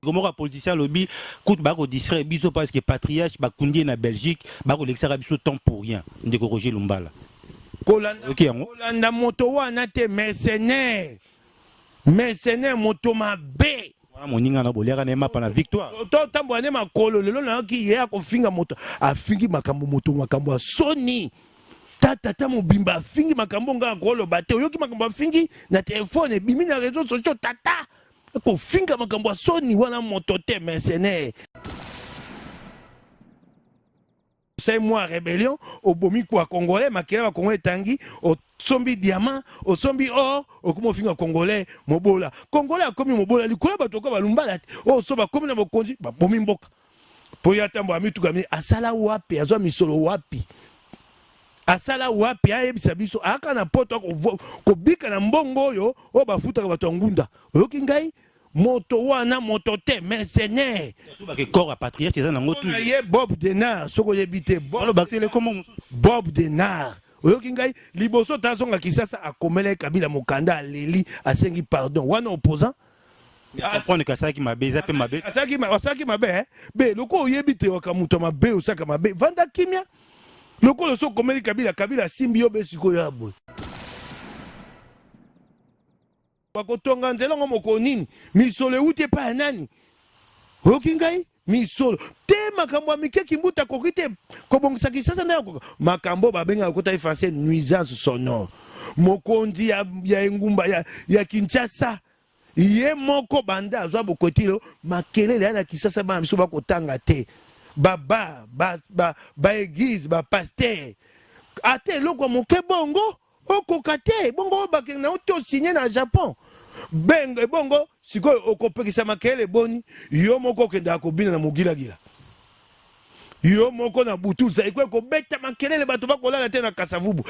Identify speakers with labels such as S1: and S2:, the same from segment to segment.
S1: Comment un politicien lobby coûte bako distrait biso parce que patriarche bakundi na Belgique bako l'exara biso temps pour rien ndeko Roger Lumbala.
S2: Kolanda moto wana te mercenaire. Mercenaire moto mabe.
S1: Moninga na bolera na mapa na victoire.
S2: To tambo ane makolo lelo na ki ye akofinga moto afingi makambo moto makambo soni. Tata mobimba afingi makambo nga kolo bate oyoki makambo afingi na telefone bimi na réseaux sociaux tata. Akofinga makambo soni wana moto te mercenaire. C'est moi rébellion au bomi kwa congolais makela congolais tangi au sombi diamant au sombi or au comme finga congolais mobola congolais comme mobola likola batoka balumbala o soba comme na bokonzi ba bomi mboka po ya tambo amitu kami asala wapi azwa misolo wapi asala wapi ayebisa biso aka na poto ko bika na mbongo oyo o bafuta bato ngunda oyoki ngai moto wana moto te mercenaire
S1: tout ba ke corps à patriarche ça nango tout
S2: ye Bob Denard soko yebite Bob Denard oyoki ngai liboso tazonga kisasa akomela Kabila mokanda aleli asengi pardon wana opposant
S1: comprendre que ça qui m'a baisé pe mabe
S2: asaki mabe be loko oyebite wakamuto mabe osaka mabe vanda kimia loko lo so komeli Kabila simbi yo be siko ya boy bakotonga nzela ngo moko nini misolo ute pa nani oyoki ngai misolo te makambo ya mike kimbuta kokite kobongisa kisasa na makambo babenga lokota effacer nuisance sonore mokondi ya engumba ya Kinshasa ye moko banda azwa bokotilo makelele ya kisasa bana biso bakotanga te baba ba église ba pasteur ate loko moke bongo okoka te bongo bakeng na oto signé na Japon bengo bongo sikoyo okopekisa makele boni yo moko kenda kobina na mogilagila yo moko na butuza ikwe ko beta makelele bato bakolala te na Kasavubu.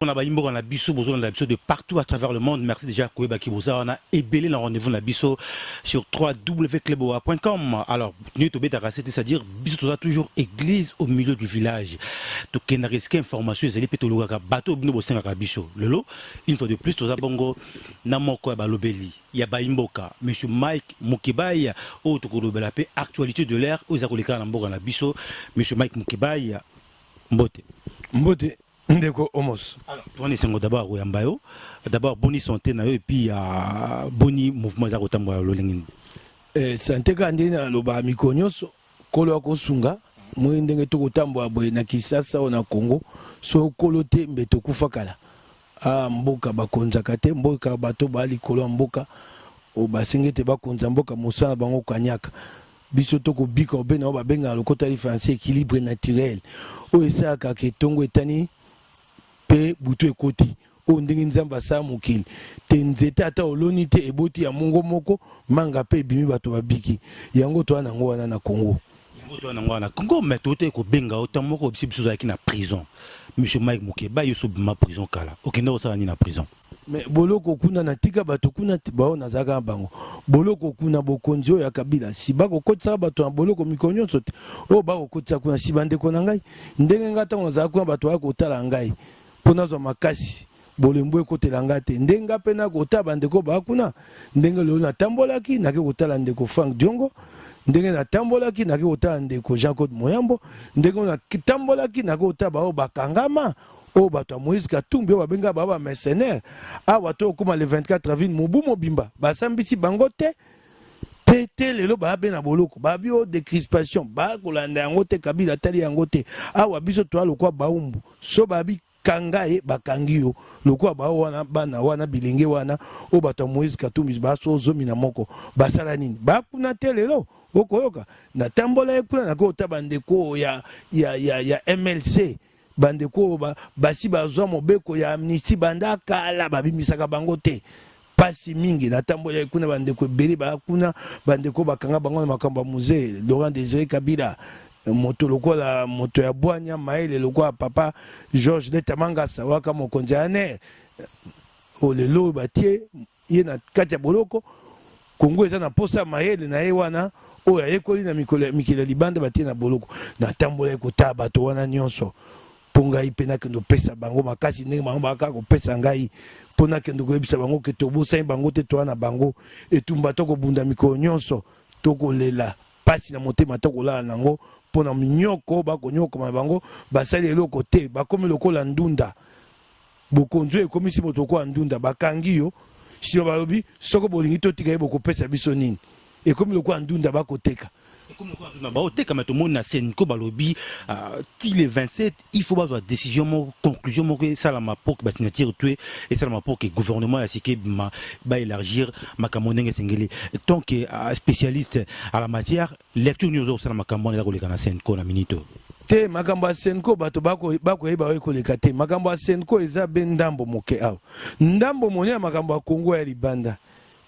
S1: On a baimbo na biso bozo na biso de partout à travers le monde. Merci déjà Koeba Kiboza. On a ébélé le rendez-vous na biso sur www.kleboa.com. Alors, nous to beta c'est-à-dire biso toza toujours église au milieu du village. To kena risque information ezali pe to lukaka bato bino bosenga ka biso. Lelo, une fois de plus toza bongo na moko ya balobeli. Ya baimboka monsieur Mike Mukibaya o to ko lobela pe actualité de l'ère o za koleka na mboka na biso monsieur Mike Mukibaya. Mbote.
S2: Ndeko Omos.
S1: Alors, on est d'abord Oyambayo, d'abord boni santé na yo et puis boni mouvement za kotambola lolengini.
S2: Santé kandi na loba mikonyoso kolo akosunga moyi ndenge to kotambola boye na Kisasa na Congo so kolote mbeto kufakala. Mboka bakonzaka te mboka bato bali kolo mboka o basengete bakonza mboka mosala bango kanyaka. Biso to ko bika obena ba benga lokota li français équilibre naturel. O esaka ke tongo etani pe butu ekoti o ndenge nzamba sa mokili te nzete ata oloni te eboti ya mongo moko manga pe bimi bato babiki yango to ana ngo wana na Congo
S1: yango to ana ngo na Congo mais to te ko benga autant moko biso zaki na prison monsieur Mike Mukeba yo so bima prison kala okenda osala ni na prison
S2: mais boloko kuna na tika bato kuna bao na zaka bango boloko kuna bokonzi oyo ya Kabila si bako kotisa bato na boloko mikonyonso te o bako kotisa kuna si bande ko na ngai ndenge ngata ngozaka kuna bato akotala ngai pona zo makasi bolembo ekotela ngate ndenga pena kota bandeko bakuna ndenge lo na tambolaki na ke kotala ndeko Frank Diongo ndenge na tambolaki na ke kotala ndeko Jean-Claude Moyambo ndenge na tambolaki na ke kotala bao bakangama o bato Moïse Katumbi o babenga baba mercenaire awa to kuma le 24 avril mobu mobimba basambisi bango te pété lelo ba bena boloko ba bio de crispation ba kolanda yango te Kabila tali yango te awa biso to alokwa baumbu so babi kangaye bakangi yo lokwa ba wana bana wana bilenge wana o bato Moïse Katumbi baso zomi na moko basala nini bakuna te lelo okoyoka na tambola ekuna na ko tabandeko ya MLC bandeko basi bazwa mobeko ya amnistie banda kala babimisaka bango te pasi mingi na tambola ekuna bandeko beli bakuna bandeko bakanga bango na makambo musée Laurent Désiré Kabila moto lokola moto ya bwanya maele lokola papa Georges Letamanga sawaka mokonzi aner olelo batie ye na kati ya boloko Kongo eza na posa maele na ye wana oyo ayekoli na mikili libanda batie na boloko na tambola ekota bato wana nyonso mpo ngai mpe nakende opesa bango makasi ndenge bango bakaka kopesa ngai mpo nakende koyebisa bango ke tobosani bango te toa na bango etumba tokobunda mikolo nyonso tokolela pasi na motema tokolala nango mpo na minyoko bakonyokoma bango basali eloko te bakomi lokola ndunda bokonzi oyo ekomisi moto lokola ndunda bakangi yo sima balobi soko bolingi totika ye bokopesa biso nini ekomi lokola ndunda bakoteka
S1: comme tout le monde a Senko balobi ti le 27 il faut avoir décision conclusion que ça la mapo que signature tuer et ça la mapo que gouvernement a siké ba élargir makamonenge sengeli tant que spécialiste à la matière lecture news ça la makamone la koleka na Senko na minito
S2: te makambo ya Senko bato bakoyeba oyo koleka te makambo ya Senko eza be ndambo moke awa ndambo moni ya makambo ya Congo ya libanda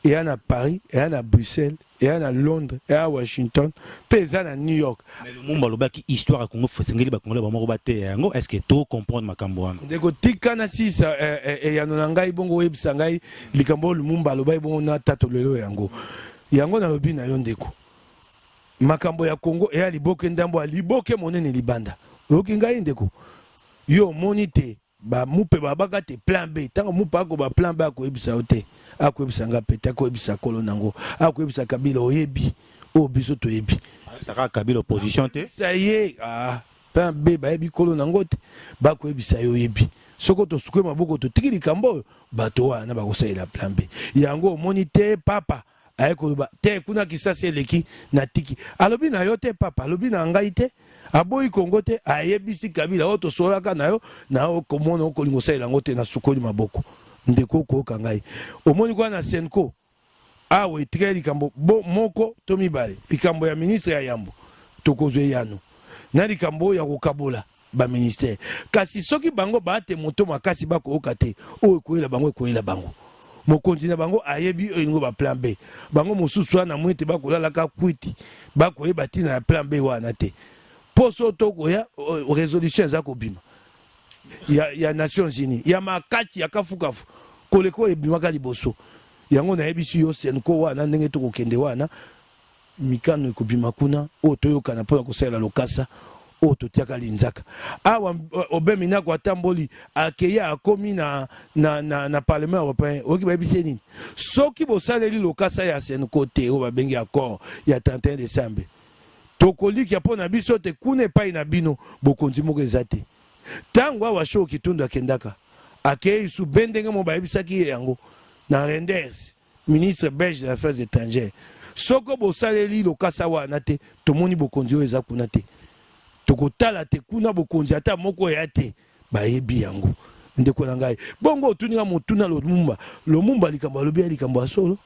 S2: eya na Paris eya na Bruxelles eya na Londres eya Washington mpe eza na New York.
S1: Mais le monde balobaki histoire ya Congo sengeli bakongole bamoko bate yango est-ce que to comprendre makambo wana
S2: ndeko tikana sisa eyano na ngai bongo oyebisa ngai likambo lumumba alobai bongo na tato lelo yango nalobi na yo ndeko makambo ya Congo eya liboke ndambo ya liboke monene libanda oyoki ngai ndeko yo omoni te mupe babaka te plan B tango mupe akoba plan B akoyebisa yo te akoyebisa nga pete akoyebisa kolo nango akoyebisa Kabila oyebi oyo biso toyebi
S1: saka Kabila opposition te
S2: ça y est plan B bayebi kolo nango te bakoyebisa yo oyebi soko tosukwe maboko totiki likambo oyo bato wana bakosalela plan B yango omoni te papa ayekoloba te kuna kisasi eleki na tiki alobi na yo te papa alobi na ngai te aboyi Kongo te ayebisi Kabila oyo tosolaka na yo na okomona okolingo osalela yango te na sukoli maboko ndeko koyoka ngai omoni kwa na Senko awa etikali likambo moko to mibale likambo ya ministre ya yambo tokozwa yano na likambo ya kokabola ba ministère kasi soki bango baate moto makasi bakoyoka te oyo koyela bango ekoyela bango mokonzi na bango ayebi oyo ba plan B bango mosusu wana mwete bakolalaka kwiti bakoyeba tina ya plan B wana te poso tokoya résolution eza kobima ya Nations Unies ya makati ya kafukafu koleko ebimaka liboso yango nayebisi yo Senko wana ndenge tokokende wana mikano ekobima kuna oyo toyokana mpona kosalela lokasa oyo totiaka linzaka awa obemina kwa tamboli akeya akomi na parlement européen oki bayebisi nini soki bosaleli lokasa ya Senko te oyo babengi accord ya 31 décembre tokolikia mpona biso te kuna epai na bino bokonzi moko eza te ntango awa sho kitundu akendaka akei su bendenge mo bayebisaki ye yango na Renders ministre belge des affaires étrangères soko bosaleli lokasa wana te tomoni bokonzi oyo eza kuna te tokotala te kuna bokonzi ata moko ya te bayebi yango ndeko na ngai bongo otuninga motuna Lumumba likambo alobi ya likambo ya solo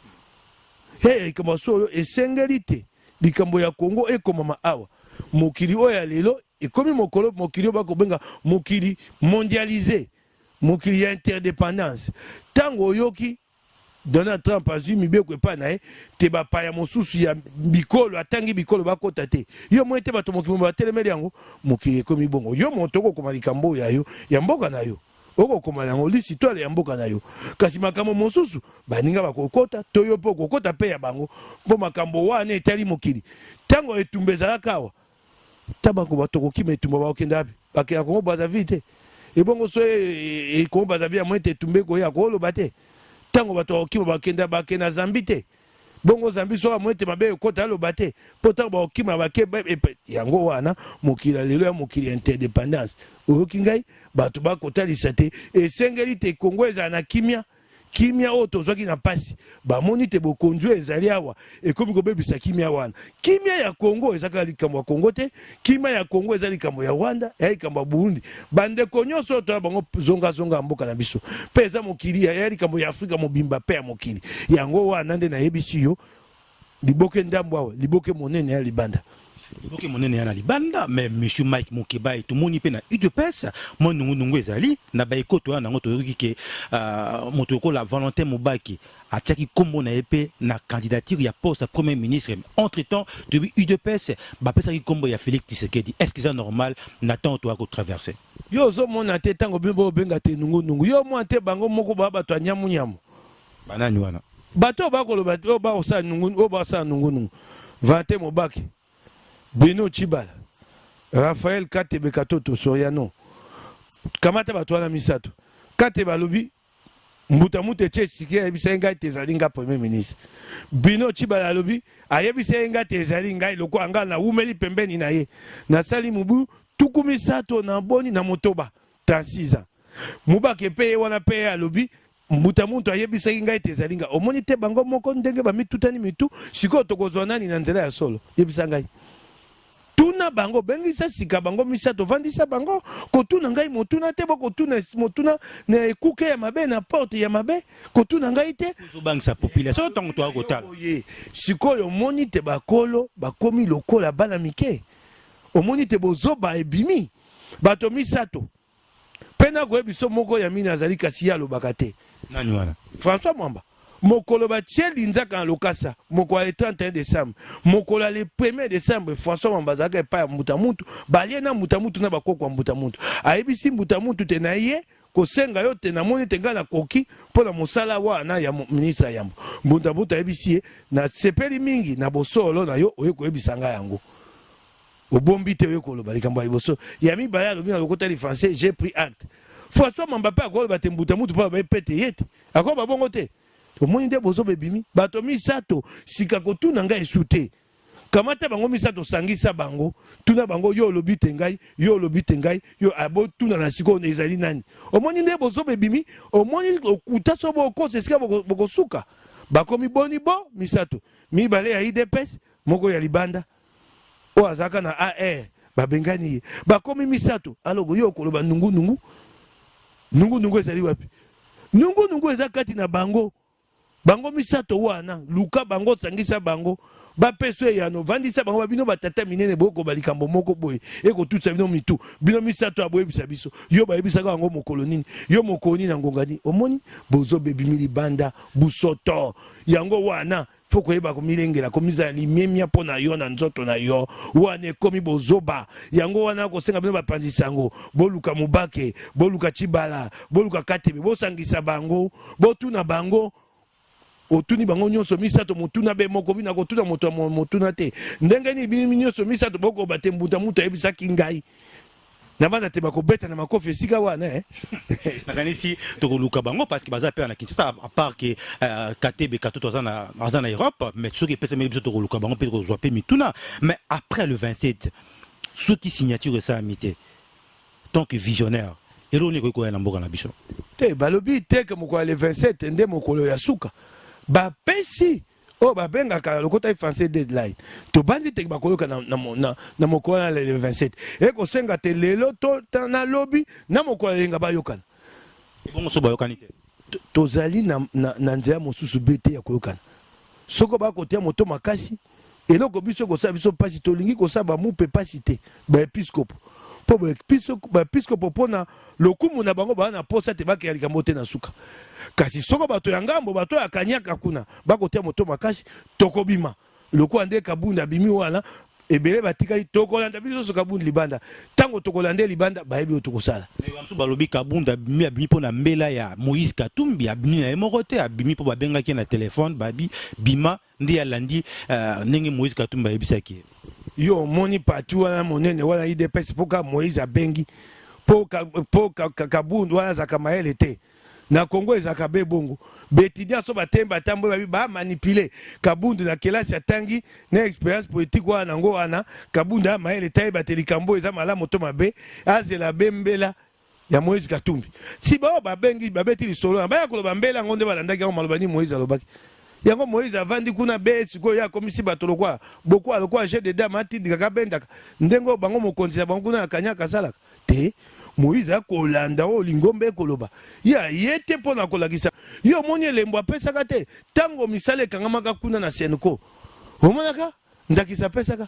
S2: likambo ya solo esengeli te likambo ya Congo ekomama awa mokili oyo ya lelo ekomi mokili oyo bakobenga mokili mondialisé mokili ya interdépendance tango oyoki Donald Trump azwi mibeko epai na ye te bapaya mosusu ya bikolo atangi bikolo bakota te yo mwe te bato mokili batelemeli yango mokili ekomi bongo yo moto okokoma likambo oyo ya mboka na yo okokoma yango lisitwale ya mboka na yo kasi makambo mosusu baninga bakokota to yo mpe okokota mpe ya bango mpo makambo wana etali mokili ntango etumba ezalaka awa ta bango batokokima etumba bakokenda api bakenda Kongo Brazzaville te ebongo so Kongo Brazzaville ya mwe te etumba ekoya koloba te tango bato bakokima bakenda Zambie te bongo Zambie so amwe te mabe ekota aloba te mpo tango bakokima yango wana mokili lelo ya mokili ya interdépendance oyoki ngai bato bakotalisa te esengeli te Kongo ezala na kimia oyo tozwaki na pasi bamoni te bokonzi oyo ezali awa ekomi kobebisa kimia wana kimia ya Kongo ezaka likambo ya Kongo te kimia ya Kongo eza likambo ya Rwanda ya likambo ya Burundi bandeko nyonso oyo toya bango zonga ya mboka na biso mpe eza mokili ya likambo ya Afrika mobimba mpe ya mokili yango wana nde nayebisi yo liboke ndambo awa liboke monene ya libanda
S1: Ok, mon nene yana libanda, mais monsieur Mike Mokeba et tout le monde y na UDPS, moi nungu ezali, na baiko to na ngoto yoki motoko la Valentin Mobaki a tchaki kombo na épée na candidature ya poste à premier ministre. Entre-temps, depuis UDPS, ba pesa ki kombo ya Félix Tshisekedi. Est-ce que c'est normal n'attend toi ko traverser?
S2: Yo zo mona te tango bimbo benga te nungu. Yo mo te bango moko ba bato nyamu.
S1: Banani wana.
S2: Bato ba ko lo bato ba osa nungu, ba sa nungu. Valentin Mobaki. Beno Chibala, Raphaël Katebe Katoto Soriano, Kamata Batouana Misato, Kateba Lobi, Mbutamute Tchesiki, Ayebisenga Tezalinga Premier ministre. Beno Chibala Lobi, Ayebisenga Tezalinga, Loko Anga na Umeli Pembeni na ye, Nasali Mubu, Tukumi Sato na Boni na Motoba, 36 ans. Mubake peye wana peye a Lobi, Mbutamuntu Ayebisenga Tezalinga, Omonite Bango Moko Ndenge Bami Tutani Mitu, Siko Tokozwanani Nanzela ya Solo, Yebisangai. Tuna bango bengisa sika bango misato vandisa bango kotuna ngai motuna te motuna na ekuke ya mabe na porte ya mabe kotuna ngai te
S1: kuzobangisa population tango to akotala
S2: sikoyo moni te bakolo bakomi lokola bana mike omoni te bozoba ebimi bato misato pena ko ebiso moko ya mina azali kasi ya lobaka te
S1: nani wana
S2: François Mwamba Mokolo Batieli Nzaka Lokasa, Mokolo le 31 décembre, Mokolo le 1er décembre, François Mambazaka et pas Mutamuntu, Baliena Mutamuntu na bakoko Mutamuntu. Aibisi Mutamuntu tenaye, Kosenga yo tenamoni tenga na koki, pour la mosala wana ya ministre Yambo. Mutamuntu aibisi na sepeli mingi na bosolo na yo oyeko ebisanga yango. Obombi te oyeko lo balikamba liboso. Yami baya lo bina lokota li français, j'ai pris acte. François Mambapa akolo Mutamuntu pa ba pete yete. Akolo babongo te. Omoni nde bozo bebimi bato misato sika kotuna ngai esute kamata bango misato sangisa bango tuna bango yo lobite ngai yo abo tuna na siko ezali nani omoni nde bozo bebimi omoni okuta so boko sika boko suka bakomi boni bo misato mibale ya IDPS moko ya libanda o azaka na AR babengani bakomi misato alogo yo koloba nungu ezali wapi nungu ezakati na bango bango misato wana luka bango sangisa bango bapeso ya no vandisa bango babino batata minene boko balikambo moko boye eko tutsa bino mitu bino misato aboye bisabiso yo bayebisa bango mokolo nini yo mokoni na ngongani omoni bozo bebimili banda busoto yango wana foko yeba ko milengela ko miza limemia pona yo na nzoto na yo wana ekomi bozoba yango wana ko senga bino bapanzisango boluka Mubake boluka Chibala boluka Katebe bosangisa bango botuna bango otuni bango nyonso misato motuna be moko bina kotuna moto motuna te ndenge ni bini nyonso misato boko bate mbuta muta ebisa kingai na bana te bako beta na makofi sika wana
S1: nakanisi tokoluka bango parce que baza pe na Kinshasa à part que Katebe Katoto azana Europe mais ceux qui pesa même biso tokoluka bango pe kozwa pe mituna mais après le 27 ceux qui signature ça amité tant que visionnaire eroni ko na mboka na biso
S2: te balobi te ke moko le 27 nde mokolo ya suka ba pesi o ba benga ka lokota français deadline to bandi te bakoloka na mokolo le 27 e ko senga te lelo to na lobby na mokolo lenga ba yokana
S1: bon so ba yokani te
S2: tozali na nzela mosusu bete ya koyokana soko ba kotia moto makasi eloko biso ko sa biso pasi to lingi ko sa ba mu pe pasi te ba episcope po ba episcope pona lokumu na bango ba na posa te ba ke likambo te na suka kasi soko bato ya ngambo bato ya kanyaka kuna bakotia moto makasi tokobima loko ande kabunda bimi wana ebele batikali tokolanda biso so kabunda libanda tango tokolande libanda bayebi otokosala
S1: bamsu balobi kabunda bimi pona mbela ya Moïse Katumbi abimi na emokote abimi po babengaki na telefone babi bima ndi ya landi ndenge Moïse Katumbi ayebisaki
S2: yo moni pati wana monene wana IDPS poka Moïse abengi po kabunda wana zaka maele te na Congo ezaka be bongo betidia so batemba tambo ba manipuler kabundu na kelasi atangi na expérience politique wana ngo wana kabunda maele taye batelikambo eza malamu to mabe azela bembela ya Moïse Katumbi si ba bengi babeti lisolo ba ya koloba mbela ngonde balandaki ngo malobani Moïse alobaki yango Moïse avandi kuna be siko ya komisi batolo kwa beaucoup alokwa jeu de dame atindika kabendaka ndengo bango mokonzi na bango kuna kanyaka salaka te Moïse akolanda o lingombe koloba ya yete pona kolakisa yo moni elembo apesaka te tango misale kangamaka kuna na senko omonaka ndakisa pesaka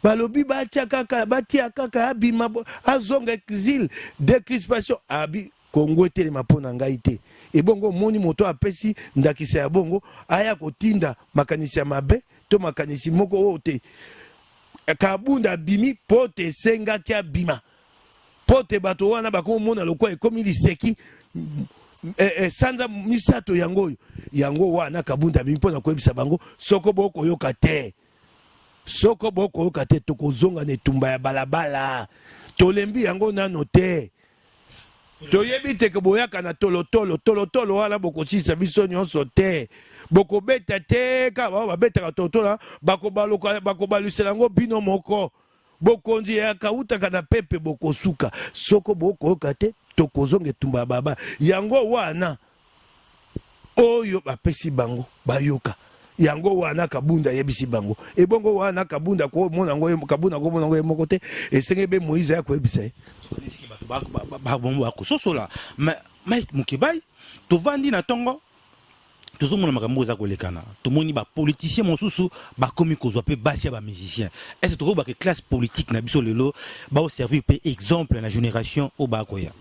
S2: balobi batia kaka abima azonga exil décrispation abi Kongo telema pona ngai te et bongo moni moto apesi ndakisa ya bongo aya kotinda makanisi ya mabe to makanisi moko ote kabunda bimi pote senga kia bima pote bato wana bako mona lokwa ekomi liseki sanza misato yango wana kabunda bimi pona koyebisa bango soko boko yoka te tokozonga netumba ya balabala tolembi yango nano te toyebi te ke boyaka na tolotolo wana bokosisa biso nyonso te bokobeta te ka babetaka tolotolo bakobalusela yango bino moko bokonzi ya kautaka na pepe bokosuka soko bokoyoka te tokozonga etumba ya baba yango wana oyo bapesi bango bayoka yango wana kabunda yebisi bango ebongo wana kabunda ko mona ngo kabunda ko mona ngo moko te esenge be Moïse ya ko yebisa
S1: bakososola Mike Mukebai tovandi na tongo tozomona makambo za kolekana tomoni bapoliticien mosusu bakomi kozwa mpe basi ya bamusicien est-ce que tokoba ke classe politique na biso lelo baoservir mpe exemple na génération oyo bakoya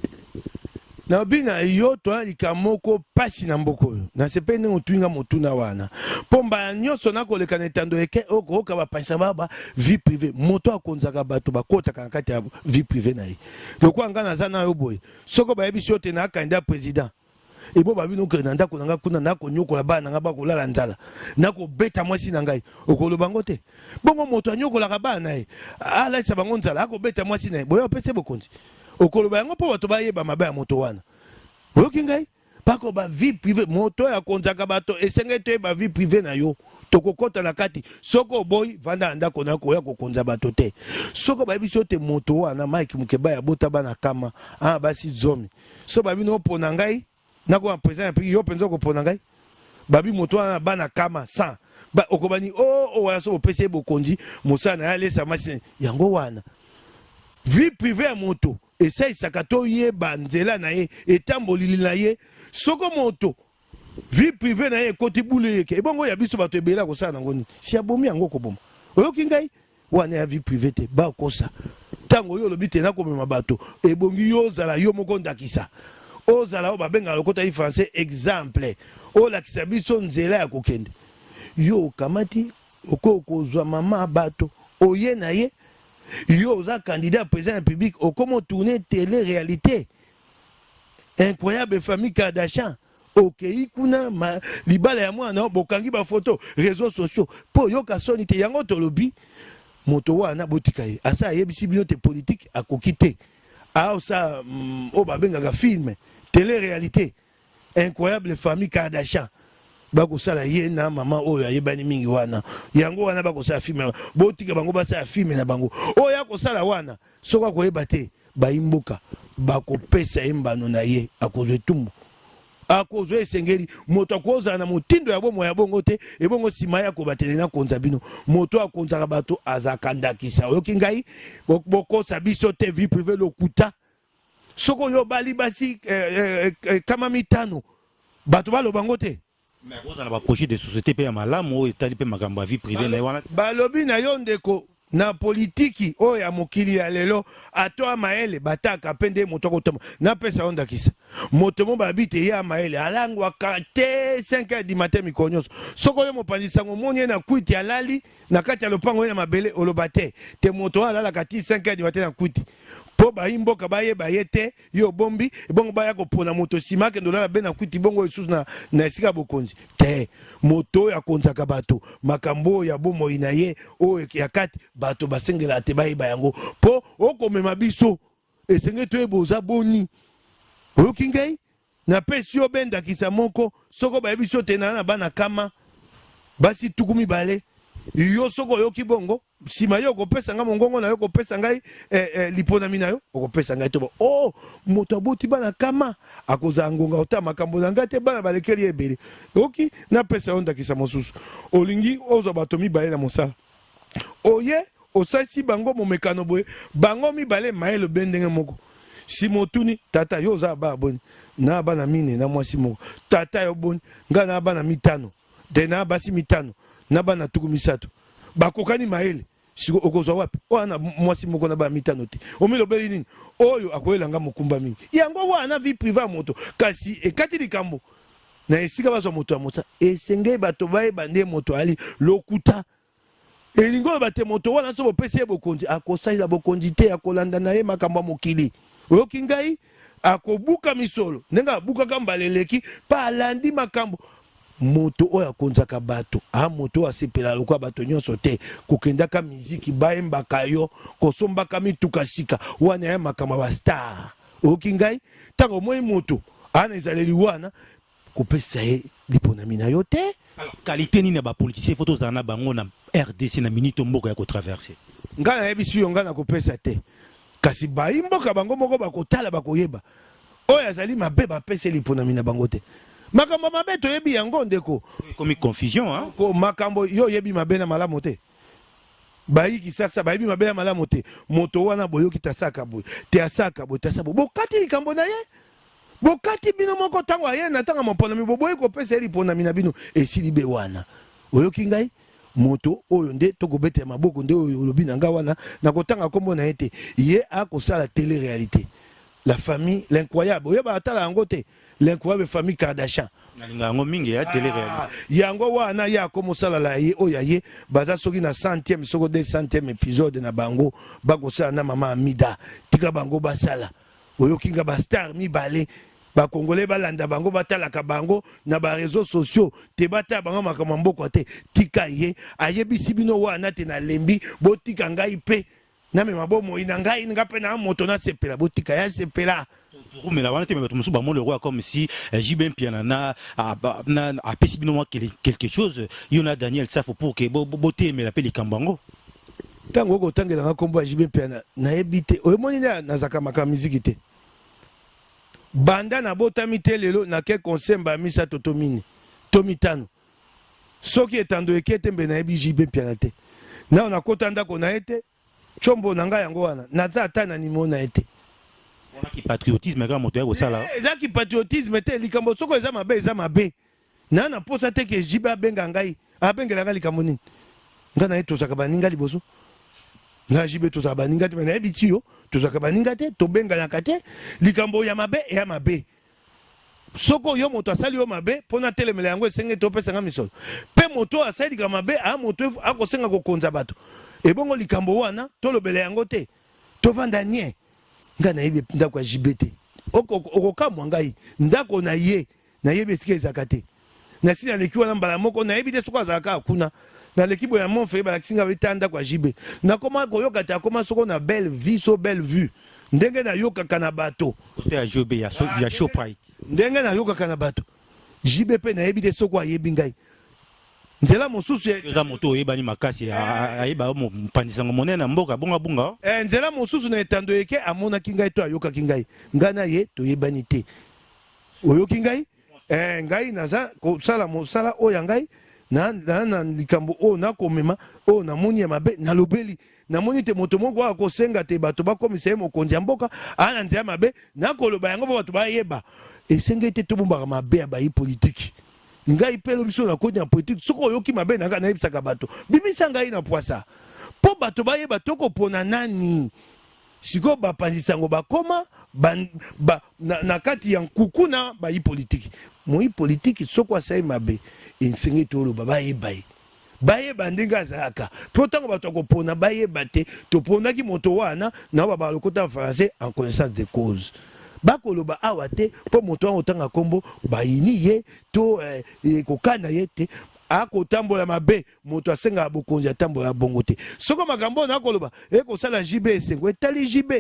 S2: na bina yo to alika moko pasi na mboko na sepene otunga motuna wana pomba nyonso na koleka na etando eke okoka bapasa baba vie privée moto akonzaka bato bakotaka na kati ya vie privée na ye lokwa nga naza na yo boye soko bayebi yote na candidat président ebo babino ke na ndako nanga kuna nako nyokola bana nga bakolala nzala nako beta mwasi na ngai okoloba ngo te bongo moto anyokola bana ye ala sa bango nzala akobeta mwasi na ye boye opese bokonzi okoloba yango po bato bayeba mabe ya moto wana oyoki ngai pako ba vie privée moto ya konzaka bato esenge te ba vie privée na yo tokokota na kati soko boy vanda ndako nako ya kokonza bato te soko bayebi te moto wana Mike Mukebai ya bota bana kama basi zomi so babino pona ngai nako président puis yo penzo ko pona ngai babi moto wana bana kama sa ba okobani wala so opese bokonzi mosana ya lesa machine yango wana vie privée ya moto esa isakato ye banzela na ye etambolili na ye soko moto vie privée na ye koti bule yeke ebongo ya biso bato ebela kosala nango nini si abomi yango koboma oyoki ngai wana ya vie privée te bakosa ntango yo olobi te nakomema bato ebongi yo ozala yo moko ndakisa ozala oyo babengaka lokota yi français exemple olakisa biso nzela ya kokende yo okamati okozwa mama bato oye na ye yo oza candidat président public okomo tourner télé réalité incroyable famille Kardashian okei kuna libala ya mwana bokangi ba photo réseaux sociaux po yoka soni te yango tolobi moto wana botika ye asa yebisi bino te politique akoki te aosa o babengaka film télé réalité incroyable famille Kardashian bakosala ye na mama oyo ayebani mingi wana yango wana bakosala filme botika bango basala filme na bango oyo akosala wana soka koyeba te bayimboka bakopesa embano na ye akozwa etumbu akozwa esengeli moto akozala na motindo ya bomo ya bongo te ebongo nsima ya kobatele na konza bino moto akonzaka bato azaka ndakisa oyoki ngai bokosa biso te vie privée lokuta soko yo bali basi kama mitano bato baloba ngo te
S1: mais vous avez un projet de société pe malamu etali pe makambo vie privée na wana
S2: balobi na yo ndeko na politiki oyo ya mokili ya lelo atoa maele bataka pende moto kotoma na pesa onda kisa moto mo babite ya maele alangwaka te 5h du matin mikonyoso soko yo mopanzi sango monye na kwiti alali na kati ya lopango na mabele olobate te moto alala kati 5h du matin na kwiti po bayimboka bayeba ye te yo bombi bongo baya kopona moto sima ke ndola be na kwiti bongo esusu na esika bokonzi te moto ya konzaka bato makambo ya bomo ina ye o ya kati bato basengela te bayeba yango po okomema biso esenge to eboza boni oyoki ngai na pesi yo bendakisa moko soko bayebi so te na bana kama basi tukumi bale yo soko oyoki bongo sima yo kopesa nga mongongo na yo kopesa ngai liponami na yo okopesa ngai to moto aboti bana kama akozala ngonga ota makambo na ngai te bana balekeli ebele oki na pesa yo ndakisa mosusu olingi ozwa bato mibale na mosala oye osasi bango momekano boye bango mibale mayele be ndenge moko si motuni tata yo oza bana boni na bana mine na mwasi moko tata yo boni nga na bana mitano te na basi mitano na bana tuku misato bakokani mayele siko okozwa wapi wana mwasi moko na ba mitano te omilobeli nini oyo akoyelanga mokumba mingi yango wana vie privée moto kasi ekati likambo na esika bazwa moto ya mota esenge bato bayeba nde moto ali lokuta elingo bate moto wana so bopesi ye bokonzi akosalila bokonzi te akolanda na ye makambo ya mokili oyoki ngai akobuka misolo ndenge abukaka mbala eleki pa alandi makambo moto oyo akonzaka bato moto oyo asepela lokwa bato nyonso te kokendaka miziki bayembaka yo kosombaka mituka sika wana ya makambo ba star oyoki ngai ntango omoi moto ana ezaleli wana kopesa ye liponami na yo te.
S1: Qualité nini ya bapoliticien foto ozala na bango na RDC na minute mboka ya kotraverse
S2: ngai nayebi yo ngai nakopesa te kasi bayimboka bango moko bakotala bakoyeba oyo azali mabe bapesa liponami na bango te makambo mabe toyebi yango ndeko
S1: komi confusion hein
S2: ko makambo yo yebi mabe na malamu te bayiki sasa bayebi mabe na malamu te moto wana boyoki tasaka boy te asaka boy tasabo bokati likambo na ye bokati bino moko tango aye na tanga moponami boboyi kopesa liponami na bino esili be wana oyoki ngai moto oyo nde tokobeta maboko nde oyo lobi na nga wana na kotanga kombo na ete ye akosala télé-réalité la famille l'incroyable oyeba atala yango te l'incroyable famille Kardashian
S1: nalinga mingi ya télé-réalité
S2: yango wana ya komosala la ye oya ye baza soki na 100e soko 200e épisode na bango bakosala na mama Amida tika bango basala oyoki nga ba star mibale ba congolais balanda bango batalaka bango na ba réseaux sociaux te bata bango makambo mboko te tika ye ayebisi bino wana te na lembi botika ngai pe na me mabomo ina ngai nga pe na moto na sepela botika ya sepela
S1: mais la wana te me musu ba mo le roi comme si JB Piana na a pesi bino quelque chose yona Daniel Safo pour que boté mais la peli kambango
S2: tango ko tangela nga kombo JB Piana na ebite oyemoni na zaka makambo muziki te banda na botami te lelo na ke konsemba misa totomini tomitano soki etando ekete mbe na ebi JB Piana te na na kota ndako na ete chombo na nga yango wana naza ata na nimo na ete
S1: on a patriotisme ga moto ya kosala
S2: ezaki patriotisme te likambo soko eza mabe na posa te ke JB abenga ngai abengela ngai likambo nini nga na eto saka baninga liboso na JB to saka baninga te na ebiti yo to saka baninga te to benga na kate likambo ya mabe soko yo moto asali yo mabe pona telemela yango esenge to pesa nga misolo pe moto asali ka mabe moto akosenga kokonza bato ebongo likambo wana to lobela yango te to vanda nie nga na yebe ndako ya JB te okokamwa ngai ndako na ye besika ezaka te na sina leki wana mbala moko na yebi te soko azalaka kuna na l'équipe ya Monfrey balakisinga betanda kwa JB na koma koyoka ta koma soko na belle vie so belle vue ndenge na yoka kana bato
S1: côté ya JB ya Shoprite
S2: ndenge na yoka kana bato JB pe na yebi te soko ayebi ngai nzela mosusu
S1: ya moto oyeba ni makasi ayeba mpandisango monene na mboka bunga
S2: nzela mosusu na etando eke amona kingai to ayoka kingai ngana ye toyebani te oyoki ngai ngai naza kosala mosala oya ngai na likambo o na komema o na moni ya mabe na lobeli na moni te moto moko akosenga te bato bakomisa ye mokonzi ya mboka ana nzela mabe na koloba yango bato bayeba esenge te tobombaka mabe ya bayi politiki ngai pelo biso na kodi ya politique soko oyoki mabe na ngai nayebisaka bato bimisa ngai na poisa po bato bayeba tokopona nani siko bapanzisango bakoma na kati ya nkuku na bayi politiki moi politiki soko asai mabe esenge toloba bayeba ndenge azalaka po ntango bato akopona bayeba te toponaki moto wana na babalokota en français en connaissance de cause bakoloba awa te po moto wana otanga kombo bayini ye to kokana ye te akotambola mabe moto asenga bokonzi atambola bongo te soko makambo na akoloba ekosala JB esengo etali JB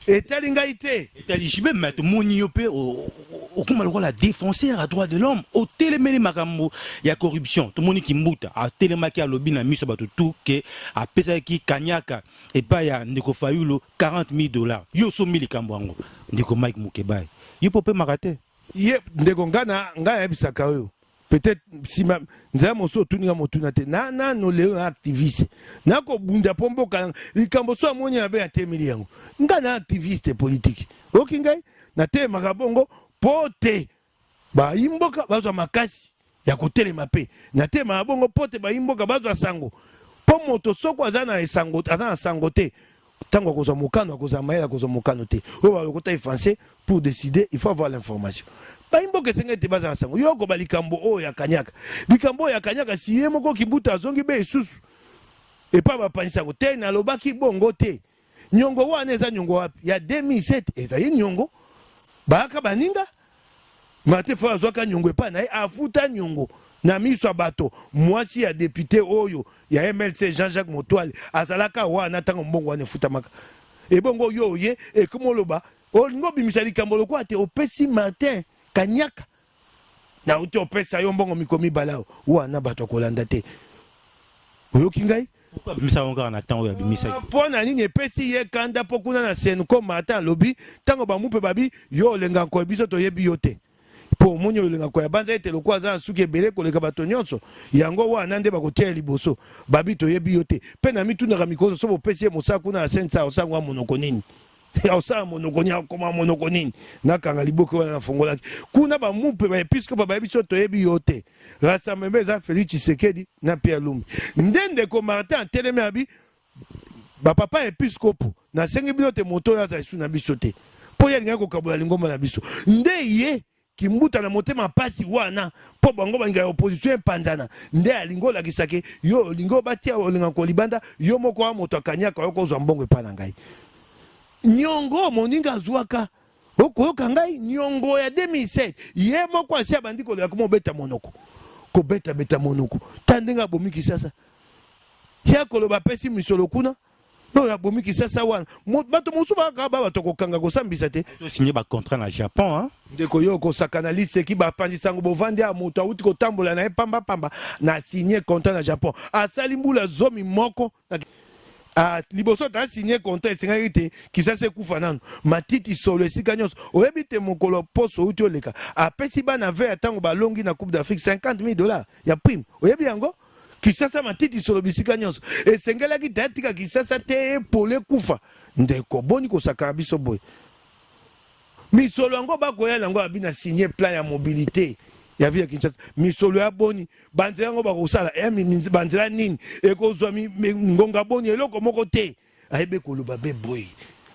S2: etali ngai te
S1: etali JB mais moni yo pe okuma lokola défenseur à droit de l'homme au télémeli makambo ya corruption to moni kimbuta a télémaki alobi na miso bato tout ke a pesa ki kanyaka et pas ya ndeko fayulo $40,000 yo so mili kambo ndeko Mike Mukebai yo pope makate
S2: ye ndeko ngana yebisaka oyo peut-être si nzela moso tuninga motuna te na no leo activiste na ko bunda pomboka likambo so amoni na be ya temili yango ngana activiste politique oki ngai na te makabongo pote ba imboka bazwa makasi ya kotelema pe na te makabongo pote ba imboka bazwa sango po moto soko aza na sango te tango akozwa mokano akozwa mayele akozwa mokano te oyo balokota français pour décider il faut avoir l'information bayimboka esenge ete baza na sango yoko balikambo oyo ya kanyaka likambo oyo ya kanyaka si ye moko kibuta azongi be esusu epa bapanisa yango te nalobaki bongo te nyongo wana eza nyongo wapi ya 2007 ezali nyongo bayaka baninga mate fo azwaka nyongo epa na ye afuta nyongo na miso ya bato mwasi ya député oyo ya MLC Jean-Jacques Motoale azalaka wana ntango mbongo wana efutamaka ebongo yo ye ekomoloba olingo bimisa likambo lokwa te opesi Martin Kanyaka na uti opesa yo mbongo mikomi balao wana bato akolanda te oyoki ngai
S1: bimisa onga na temps oyo bimisa
S2: pona nini epesi ye kanda po kuna na Senko Martin lobi tango bamupe babi yo olenga ko biso toyebi yo te po moni olenga ko ya banza ete lokwa za suki ebele koleka bato nyonso yango wana nde bakotia liboso babi toyebi yo te pe na mituna ka mikozo so bopesi ye mosaka kuna na sensa osangwa monoko nini ya osala monoko nya koma monoko nini nakanga liboke wana nafongolaki kuna bamupe ba episcope bayebi so toyebi yo te rassemblement eza Félix Tshisekedi na Pierre Lumbi ndende ko Martin teleme abi bapapa episcope na sengi bino te moto ya za na biso te po ya linga ko kabula lingoma na biso nde ye kimbuta na motema pasi wana po bango banga opposition panzana nde alingo la kisake yo lingo batia olinga ko libanda yo moko wa moto akanyaka yo kozwa mbongo epana ngai nyongo moninga zwaka okoyoka ngai nyongo ya 2007 ye moko asi abandi kolela komo beta monoko ko beta monoko tandenga bomiki sasa ya koloba pesi misolo kuna yo ya bomiki sasa wana bato mosu baka bato kokanga kosambisa te
S1: to signer ba contrat na Japon hein
S2: ndeko yo ko sakana liste ki ba panzisango bovandi a moto auti ko tambola na pamba na signer contrat na Japon asali mbula zomi moko liboso ta signé contrat esengaki te kisasa ekufa nano matiti solo esika nyonso oyebi te mokolo poso outi oleka apesi bana ve atango balongi na coupe d'Afrique $50,000 ya prime oyebi yango kisasa matiti solo bisika nyonso esengelaki te atika kisasa te epole kufa ndeko boni kosakana biso boye misolo yango bakoya yango abi na signé plan ya mobilité ya via Kinshasa misolo ya boni banzela yango bakosala banzela nini ekozwa ngonga boni eloko moko te ayebe koloba be boy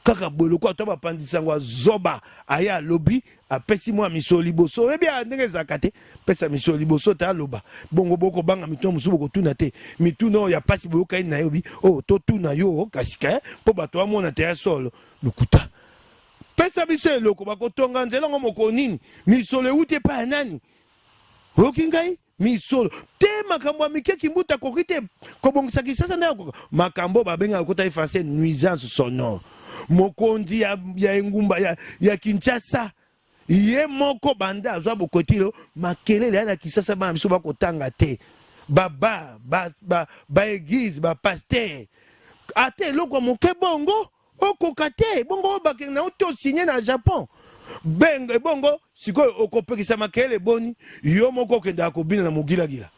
S2: kaka bolo kwa to bapandisa ngo zoba aya lobi apesi mwa misolo liboso ebi ndenge zakate pesa misolo liboso ta loba bongo boko banga mituno musubo ko tuna te mituno ya pasi boyoka na yobi oh to tuna yo kasika po bato amona te ya solo lukuta pesa biso eloko bakotonga nzela ngo moko nini misolo euti pa nani okingai misolo te makambo ya mike kimbuta kokite kobongisa kisasa na makambo babenga kokota français nuisance sonore mokondi ya engumba ya Kinshasa ye moko banda azwa bokotilo makelele ya kisasa bana biso bakotanga te ba église ba pasteur ate eloko moke bongo okoka te bongo bakenge na oto signé na Japon benga bongo sikoyo okopekisa makele boni yo moko kenda kobina na mugilagila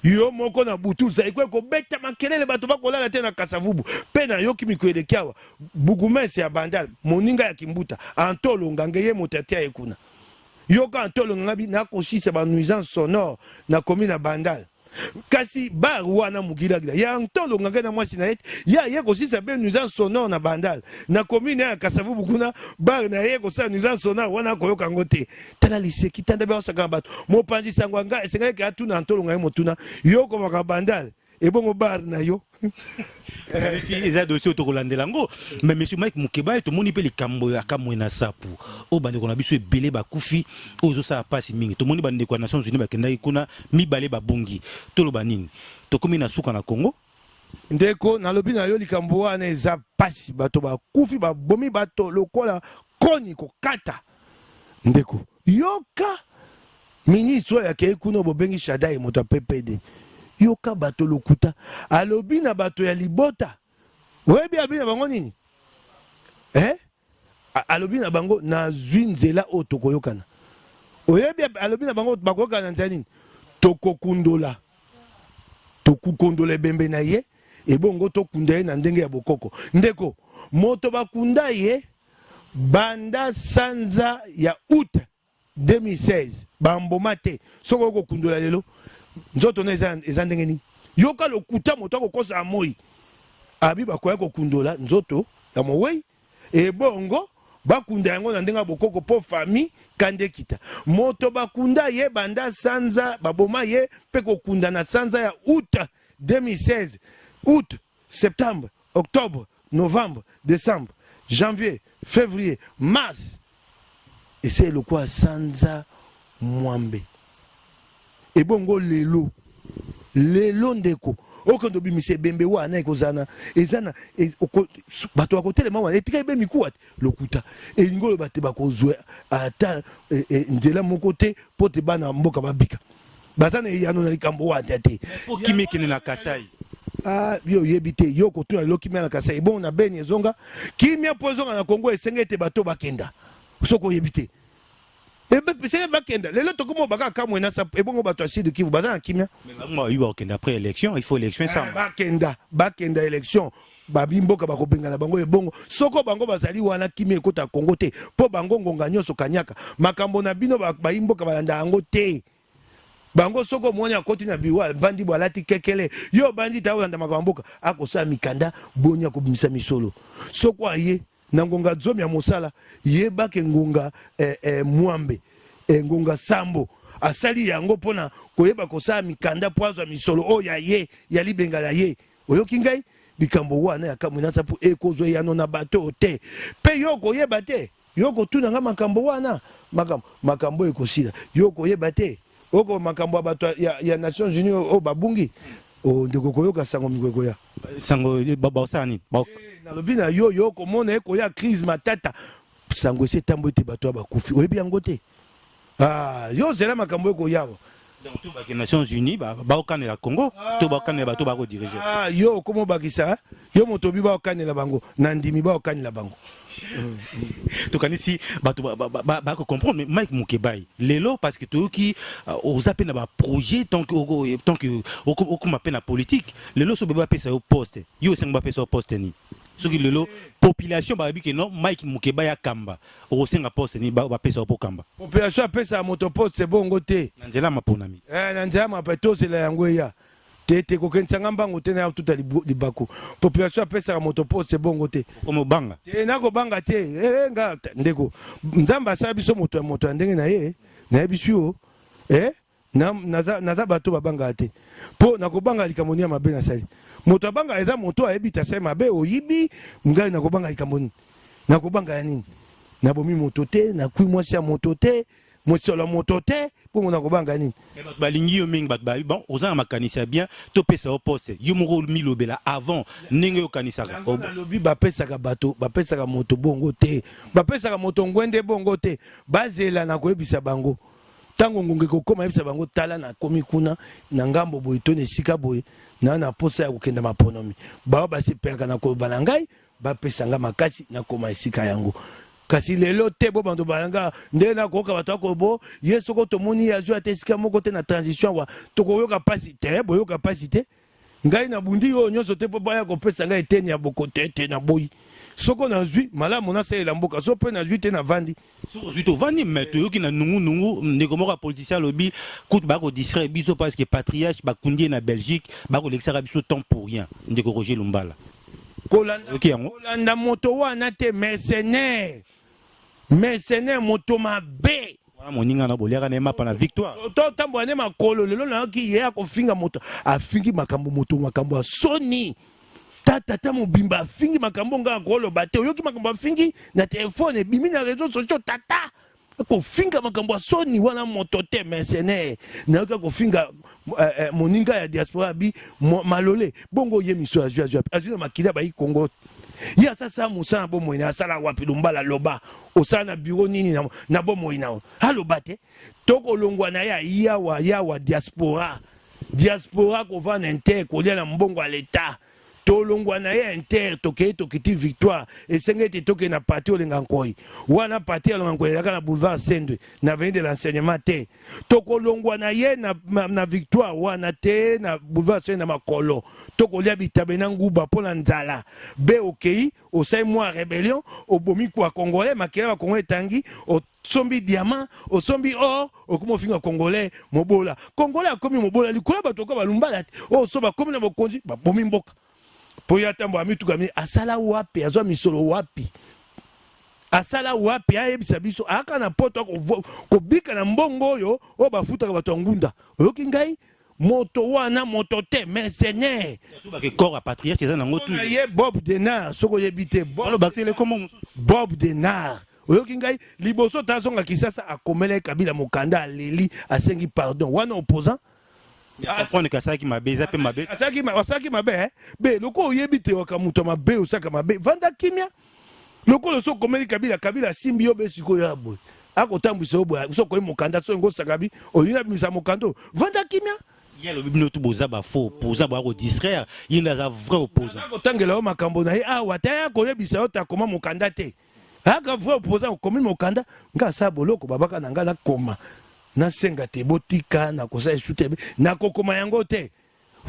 S2: yo moko na butu zaikwe ko beta makelele bato bakolala te na kasavubu pe na yoki mikoelekiawa bugumese ya bandal moninga ya kimbuta antolo ngange ye motatia ekuna yoka antolo ngabi na kosisa ba nuisance sonore na commune ya bandal kasi bar wana mugilagila ya ntolo nganga na mwasi na yete ya ye kosisa be nuisance sonore na bandal na commune ya kasavubu kuna bar na ye kosisa nuisance sonore wana koyoka ngote tala liseki tanda be osaka bato mopanzi sangwa nga esenga ke atuna ntolo ngai motuna yo ko maka bandal ebongo bar na yo
S1: eza dossier tokolandela ngo mais monsieur Mike Mukeba to moni pe likambo ya kamwena sapu o bande kona biso ebele bakufi ozo sa pasi mingi to moni bande kwa Nations Unies bakendaki kuna mibale babungi toloba nini tokomi na suka na Congo
S2: ndeko nalobi na yo likambo wana eza pasi bato bakufi babomi bato lokola koni kokata ndeko yoka ministre ya kei kuna bobengi Shadai moto PPD yoka bato lokuta alobi na bato ya libota oyebi abi na bango nini alobi na bango na zwi nzela oyo tokoyokana oyebi alobi na bango bakoyokana nzela nini tokokundola ebembe na ye ebongo tokunda ye na ndenge ya bokoko ndeko moto bakunda ye banda sanza ya août 2016 bamboma te soko okokundola lelo nzoto na eza ndenge nini yoka lokuta moto akokosa amoi abi bakoya kokundola nzoto ya mowei ebongo bakunda yango na ndenga bokoko po famille kande kita moto bakunda ye banda sanza baboma ye pe kokunda na sanza ya août 2016 août septembre octobre novembre décembre janvier février mars et c'est le quoi sanza mwambe ebongo lelo ndeko okondo bimise bembe wana ekozana ezana bato bakotelema wana etika ebe mikuwa lokuta elingolo bate bakozwe ata nzela moko te po te bana mboka babika bazana yano na likambo wana te
S1: kimekene na Kasai
S2: yo yebi te yo kotuna lo kimia na Kasai bon na beni ezonga kimia po ezonga na Kongo esengete bato bakenda soko yebi te c'est bakenda lelo tokomo baka kamwe na sa ebongo bato aside kivu bazana kimia
S1: mais il va okenda après élection il faut élection ça
S2: bakenda élection babimboka bakobengana bango ebongo soko bango bazali wana kimia ekota Kongo te po bango ngonga nyoso kanyaka makambo na bino bayimboka balanda yango te bango soko mwana akoti na biwa bandi bwalati kekele yo bandi ta olanda makamboka akosa mikanda bonya kobimisa misolo soko aye na ngonga zomi ya mosala yebake ngonga mwambe ngonga sambo asali yango pona koyeba kosa mikanda poazwa misolo o ya ye ya libengala ye oyoki ngai bikambo wana ya kamwe nasa po ekozwe yano na bato te pe yo koyeba te yo kotuna nga makambo wana makambo ekosila yo koyeba te oko makambo bato ya Nations Unies o babungi o ndeko koyoka sango mikweko ya
S1: sango babosani
S2: na lobina yo komona eko ya crise matata sango ese tambo ete bato bakufi oyebi yango te yo zela makambo eko yawo
S1: donc tout les Nations Unies ba okanela Congo to ba okanela bato ba ko diriger
S2: yo komo bakisa yo motobi ba okanela bango na ndimi ba okanela bango
S1: to kanisi bato ba ko comprendre mais Mike Mukebai lelo parce que to ki aux appels na ba projet tant que au m'appelle la politique lelo so ba pesa au poste yo senga ba pesa au poste ni soki lelo population ba bi que non Mike Mukebai ya kamba au senga poste ni ba pesa au kamba
S2: population pesa moto poste bongo te
S1: nzela maponami
S2: nzela mapato c'est la yango ya te kokensanga mbango te na tuta libako population pesa moto poste bongo te
S1: comme banga
S2: te na ko banga te nga ndeko nzamba asala biso moto ndenge na ye na yebisu naza bato babanga te po na kobanga likambo ya mabe na sali moto abanga eza moto ayebita sai mabe oyibi ngai na kobanga likambo nini na kobanga ya nini na bomi moto te na kui mwasi ya moto te mosolo moto te po na kobanga nini
S1: balingi yo mingi bato bon ozana makanisa bien to pesa au poste yo moko milobela avant ndenge yo kanisaka
S2: lobi bapesaka bato bapesaka moto bongo te bapesaka moto ngwende bongo te bazela na koyebisa bango tango ngonge kokoma yebisa bango tala na komi kuna na ngambo boye to nesika boye na posa ya kokenda maponomi bao basepelaka na koloba na ngai bapesanga makasi na koma esika yango kasi lelo te bo bando balanga nde na koka bato akobo yeso ko tomoni yazwa te esika moko te na transition wa tokoyoka pasi te boyoka pasi te ngai na bundi yo nyonso te po baya kopesa ngai eteni ya bokote te na boyi soko na zui malamu na salela mboka so pe na zui te na vandi
S1: soko zui to vandi mais to yoki na nungu ndeko moko politicien lobi coûte ba ko distraire biso parce que patriarche ba kundi na Belgique ba ko lexera biso temps pour rien ndeko Roger Lumbala
S2: kolanda moto wana te mercenaire moto mabe
S1: moninga na boliaka na mapa na victoire
S2: to tambo ne makolo lelo na ki ye akofinga moto afingi makambo soni tata mobimba afingi makambo nga kolo bate oyoki makambo afingi na telefone bimi na réseaux sociaux tata kofinga makambo soni wana moto te mercenaire na kofinga moninga ya diaspora bi malole bongo ye miso azua makila ba yi Congo ya sasa musana bomo ina sala wapi Lumbala loba osana bureau nini na bomo ina aloba te toko longwa na yawa diaspora ko vana inter ko lia na mbongo à l'état tolongwa na ye inter tokiti victoire esenge te toke na parti olenga nkoi wana parti alonga nkoi ezalaka na boulevard Sendwe na avenue de l'enseignement te tokolongwa na ye na victoire wana te na boulevard Sendwe na makolo tokolia bitabe na nguba mpona nzala be okei osai mwa rébellion obomi kwa congolais makila ba congolais tangi sombi diamant osombi or okuma finga congolais mobola congolais akomi mobola likola bato ko balumbala so bakomi na bokonzi babomi mboka po ya tambo amituka mi asala wapi azwa misolo wapi asala wapi ayebisa biso aka na poto ko bika na mbongo oyo o bafuta bato ngunda oyoki ngai moto wana moto te mercenaire
S1: tout ba ke corps patriarche eza nango tout
S2: ye Bob Denard soko yebite Bob Denard oyoki ngai liboso tazonga kisasa akomela kabila mokanda aleli asengi pardon wana opposant
S1: afone kasaki mabe eza pe mabe
S2: asaki mabe be loko oyebite wakamuto mabe osaka mabe vanda kimia loko loso komeli kabila simbi yo be sikoyo abo akotambwisa obo soko mokanda so ngo sakabi oyina bimisa mokando vanda kimia
S1: yelo bibino tu boza ba faux poza ba ko distraire yina za vrai opposant
S2: akotangela o makambo na ye wata koyebisa yo ta koma mokanda te aka vrai opposant komi mokanda nga sa boloko babaka na nga na koma na senga te botika na kosa esutebe na kokoma yango te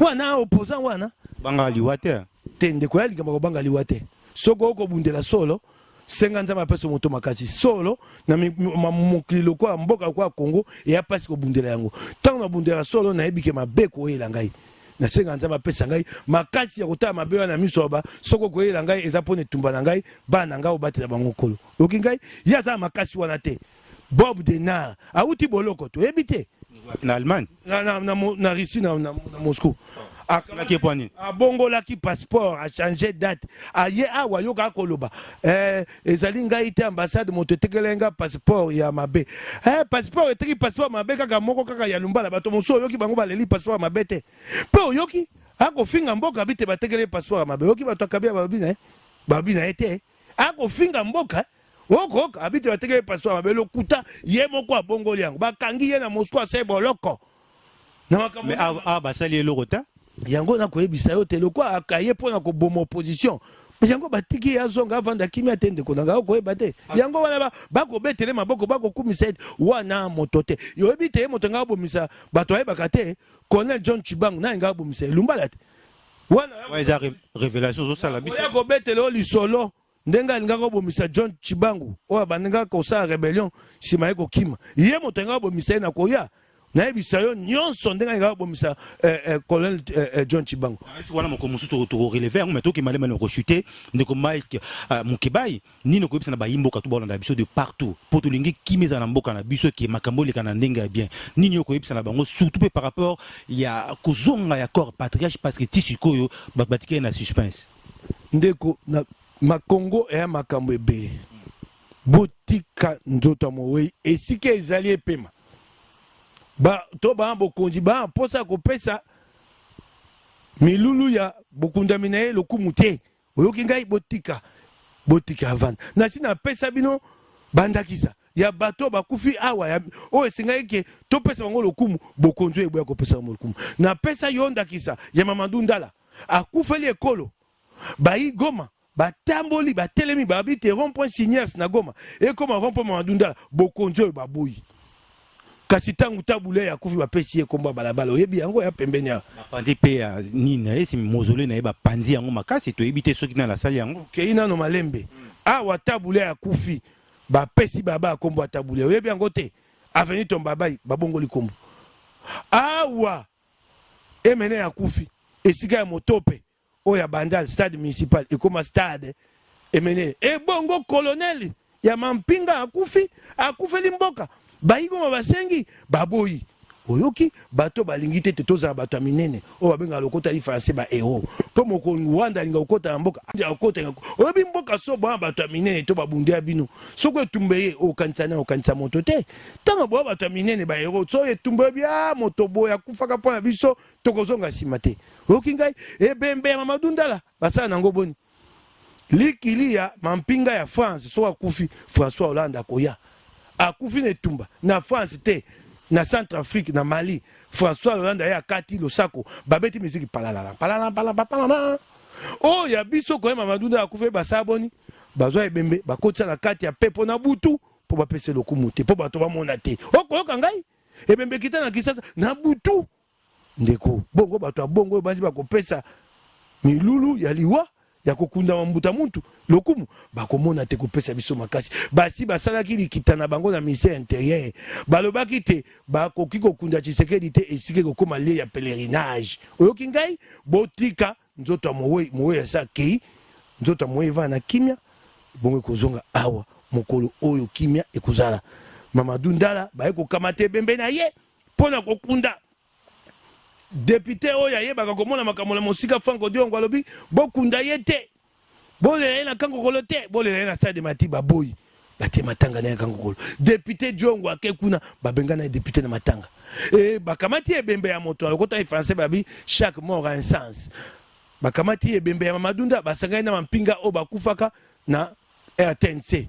S2: wana opposant wana
S1: banga liwate
S2: te ndeko ya likambo banga liwate soko ko bundela solo senga nzama peso moto makasi solo na mokili kwa mboka kwa Congo ya pasi ko bundela yango tango na bundela solo na ebike mabeko yela ngai na senga nzama pesa ngai makasi ya kotama mabe na miso ba soko ko yela ngai eza pone tumba na ngai ba na ngai obatela bango kolo oki ngai ya za makasi wana te Bob Denard auti boloko to ebite
S1: na Allemagne
S2: na Russie na Moscou abongolaki passeport a changé date aye awa yoka koloba ezali ngai te ambassade moto tekelenga passeport ya mabe passeport eteki passeport mabe kaka moko kaka ya lumbala bato moso oyoki bango baleli passeport mabe te pe oyoki akofinga mboka bite batekele passeport mabe oyoki bato akabia babina ete akofinga mboka oko abite batekele passeport mabe lokuta ye moko abongoli yango bakangi ye na Moscou ase boloko na makambo
S1: mais basali eloko
S2: yango na koyebisa yo te lokwa akaye pona ko boma opposition yango batiki ya zonga vanda kimia tende konanga koyeba te yango wana bako betele maboko bako kumisa wana moto te yo ebite moto nga bomisa bato ayebaka te Colonel John Chibangu na nga bomisa lumbala te wana
S1: eza révélation zo sala biso
S2: ya ko betele o lisolo ndenga alinga ko bomisa John Chibangu o abandenga ko sa rebellion sima eko kima ye moto nga bomisa na koya na ebisayo nyonso ndenga nga bomisa Colonel John Chibangu
S1: wana moko musu to relever mais to ki malema ko chuter ndeko Mike Mukibai nino ko ebisa na bayimboka to bolanda biso de partout pour to lingi kimeza na mboka na biso ki makambo le kana ndenga bien nini ko ebisa na bango surtout par rapport ya kozonga ya corps patriarche parce que tisikoyo batike na suspense
S2: ndeko na makongo ya makambo ebele botika nzoto mowe esike ezali epema to ba bokonzi ba posa ko pesa milulu ya bokunda minaye lokumu te oyoki ngai botika avant na sina pesa bino bandakisa ya bato bakufi awa ya o esinga ke to pesa bango lokumu bokonzi eboya ko pesa bango lokumu na pesa yondakisa ya Mamadou Ndala akufeli ekolo bayi Goma batamboli batelemi babite rond-point Signiers na Goma e koma rond-point Mamadou Ndala bokonzi baboyi kasi tangu tabule ya kufi bapesi ekomba balabala oyebi yango ya pembeni ya
S1: pandi pe nina esi mozole na yeba pandi yango makasi to ebite soki na la salle yango
S2: keina no malembe awa tabule ya kufi bapesi baba kombo ya tabule oyebi yango te avenue Tombabai babongoli kombo awa emene ya kufi esika ya motope oya bandal stade municipal ekoma stade emene ebongo colonel ya mampinga akufeli mboka bayigoma basengi baboyi oyoki bato balingi te toza bato minene o babenga lokota li français ba héros po moko Rwanda linga okota na mboka ya okota oyebi mboka so ba bato minene to babundia bino soko etumbeye okanisa moto te tanga bo bato minene ba héros so etumbe bia moto boya kufaka pona biso tokozonga sima te oyoki ngai ebembe ya Mamadou Ndala basala nango boni likili ya mampinga ya France so akufi François Hollande akoya akufi netumba na France te na Centrafrique na Mali François Hollande ya kati losako babeti musique palala oh ya biso ko Mamadou Ndala akufe basaboni bazwa ebembe bakotisa na kati ya pepo na butu po bapese lokumu te po bato bamona te okoyoka ngai ebembe kita na Kisasa na butu ndeko bongo bato ya bongo banzi bakopesa milulu ya liwa ya kokunda mambuta muntu lokumu bakomona te kopesa biso makasi basi basalaki likita na bango na ministère intérieur balobaki te bakoki kokunda Tshisekedi te esike kokoma lie ya pèlerinage oyoki ngai botika nzoto mowe ya sakei nzoto mowe va na kimia bongo kozonga awa mokolo oyo kimia ekozala Mamadou Ndala baye kokamate bembe na ye pona kokunda député oya ye baka komona makambo na mosika Franco Diongo alobi bokunda ye te bolela na kankokolo te bolela na stade Matiba boy batie matanga na kankokolo député Diongo akekuna babenga na député na matanga bakamati ebembe ya moto alokota français babi chaque mort a un sens bakamati ebembe ya Mamadou Ndala basanga na mampinga o bakufaka na RTNC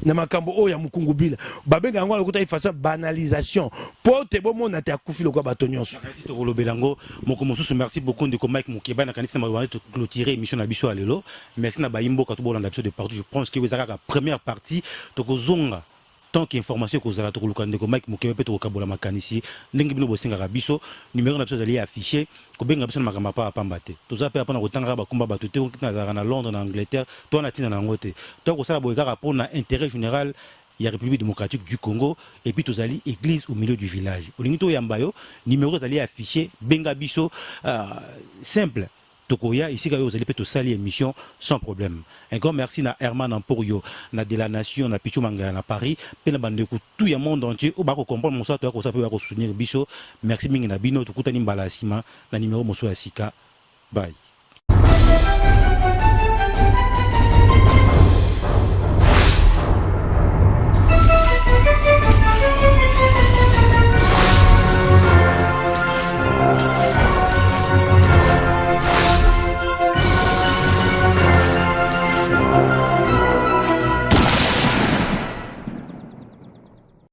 S2: na makambo oya mukungu bila babenga ngo alokota ifasa banalisation pote bomona te akufi lokwa bato nyonso
S1: merci to kolobelango moko mosusu merci beaucoup ndeko Mike Mukeba na kanisi na mabana to clôturer émission na biso alelo merci na bayimbo ka to bolanda biso de partout je pense que wezaka première partie to kozonga tant qu'information que vous allez trouver ndeko Mike Mukeba pe to kokabola makanisi ndenge bino bosinga biso numéro na biso zali affiché ko benga biso na makamba pa pambate to za pe apana kotanga ba kumba bato te na Londres na Angleterre to na tina na ngote to ko sala boyaka pour na intérêt général ya République démocratique du Congo et puis tous allez église au milieu du village olingito yambayo numéro zali affiché benga biso simple Tokoya ici vous allez peut salir émission sans problème. Un grand merci na Herman Amporio na de la nation na Pichu Manga na Paris pe na bande tout le monde entier au bako comprendre mon ça to ko ça peut soutenir biso merci mingi na bino to kutani mbala sima na numéro moso ya sika bye.